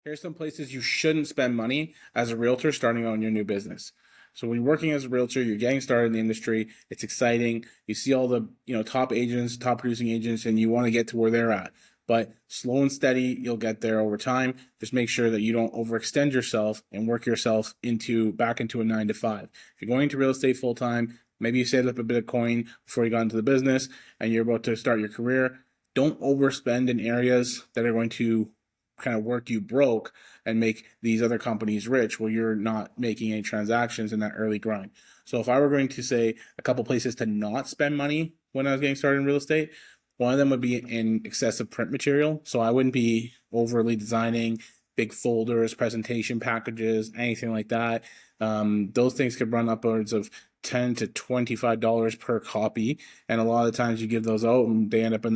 Here's some places you shouldn't spend money as a realtor starting on your new business. So when you're working as a realtor, you're getting started in the industry. It's exciting. You see all the top agents, top producing agents, and you want to get to where they're at. But slow and steady, you'll get there over time. Just make sure that you don't overextend yourself and work yourself back into a 9 to 5. If you're going into real estate full time, maybe you saved up a bit of coin before you got into the business and you're about to start your career. Don't overspend in areas that are going to kind of work you broke and make these other companies rich while you're not making any transactions in that early grind. So if I were going to say a couple places to not spend money when I was getting started in real estate, one of them would be in excessive print material. So I wouldn't be overly designing big folders, presentation packages, anything like that. Those things could run upwards of $10 to $25 per copy, and a lot of the times you give those out and they end up in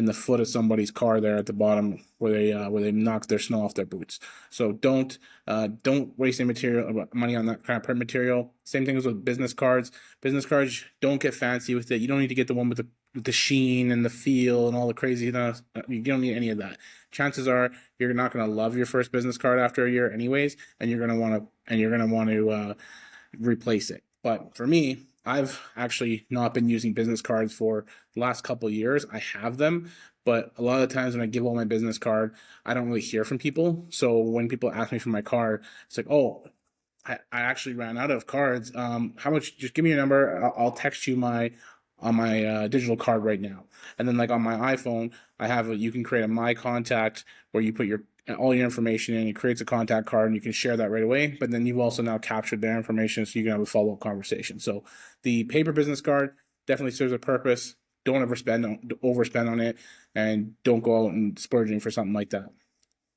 the foot of somebody's car there at the bottom where they knock their snow off their boots. So don't waste any money on that kind of print material. Same thing as with business cards. Business cards, don't get fancy with it. You don't need to get the one with the sheen and the feel and all the crazy stuff. You don't need any of that. Chances are you're not going to love your first business card after a year anyways, and you're going to want to replace it. But for me, I've actually not been using business cards for the last couple of years. I have them, but a lot of the times when I give all my business card, I don't really hear from people. So when people ask me for my card, it's like, oh, I actually ran out of cards. How much? Just give me your number. I'll text you on my digital card right now. And then like on my iPhone, you can create a My Contact where you put all your information in. It creates a contact card and you can share that right away. But then you've also now captured their information so you can have a follow-up conversation. So the paper business card definitely serves a purpose. Don't overspend on it, and don't go out and splurging for something like that.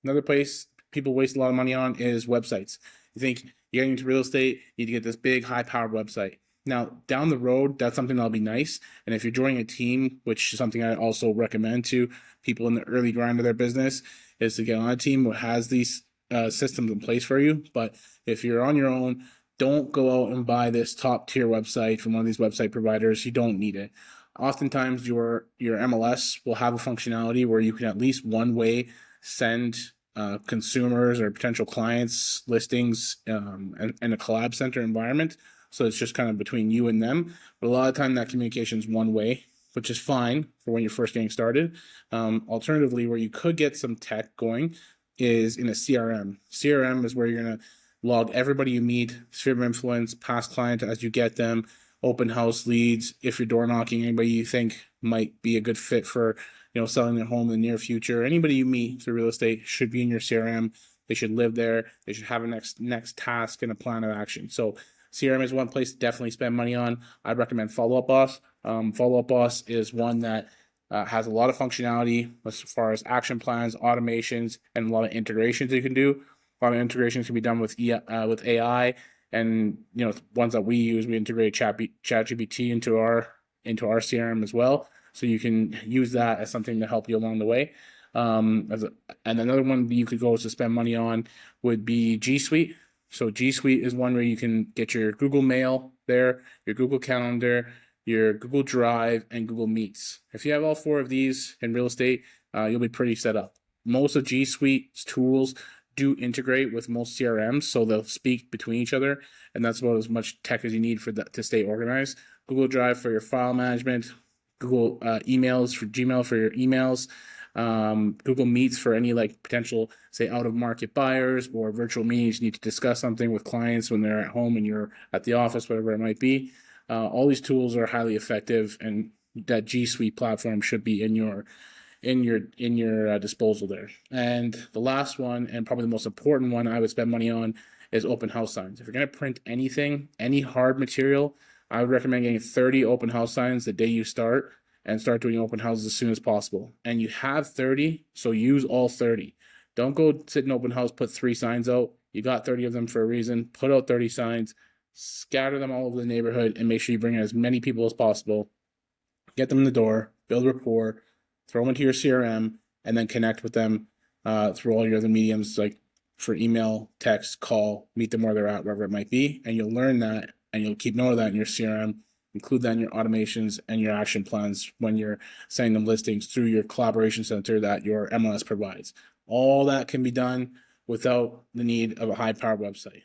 Another place people waste a lot of money on is websites. You think you're getting into real estate, you need to get this big, high-powered website. Now, down the road, that's something that'll be nice. And if you're joining a team, which is something I also recommend to people in the early grind of their business, is to get on a team who has these systems in place for you. But if you're on your own, don't go out and buy this top tier website from one of these website providers. You don't need it. Oftentimes, your MLS will have a functionality where you can at least one way send consumers or potential clients listings in a collab center environment. So it's just kind of between you and them. But a lot of time that communication is one way, which is fine for when you're first getting started. Alternatively, where you could get some tech going is in a CRM. CRM is where you're going to log everybody you meet, sphere of influence, past client as you get them, open house leads. If you're door knocking, anybody you think might be a good fit for selling their home in the near future. Anybody you meet through real estate should be in your CRM. They should live there. They should have a next task and a plan of action. So CRM is one place to definitely spend money on. I'd recommend Follow Up Boss. Follow Up Boss is one that has a lot of functionality as far as action plans, automations, and a lot of integrations you can do. A lot of integrations can be done with AI, and ones that we use, we integrate ChatGPT into our CRM as well. So you can use that as something to help you along the way. And another one you could go to spend money on would be G Suite. So G Suite is one where you can get your Google Mail there, your Google Calendar, your Google Drive, and Google Meets. If you have all four of these in real estate, you'll be pretty set up. Most of G Suite's tools do integrate with most CRMs, so they'll speak between each other, and that's about as much tech as you need for that to stay organized. Google Drive for your file management, Google emails for Gmail for your emails, Google Meets for any potential, say, out of market buyers or virtual meetings you need to discuss something with clients when they're at home and you're at the office, whatever it might be. All these tools are highly effective, and that G Suite platform should be in your disposal there. And the last one, and probably the most important one I would spend money on, is open house signs. If you're going to print anything, any hard material, I would recommend getting 30 open house signs the day you start, and start doing open houses as soon as possible. And you have 30, so use all 30. Don't go sit in open house, put 3 signs out. You got 30 of them for a reason. Put out 30 signs, scatter them all over the neighborhood, and make sure you bring in as many people as possible. Get them in the door, build rapport, throw them into your CRM, and then connect with them through all your other mediums, like for email, text, call, meet them where they're at, wherever it might be. And you'll learn that, and you'll keep note of that in your CRM. Include that in your automations and your action plans when you're sending them listings through your collaboration center that your MLS provides. All that can be done without the need of a high powered website.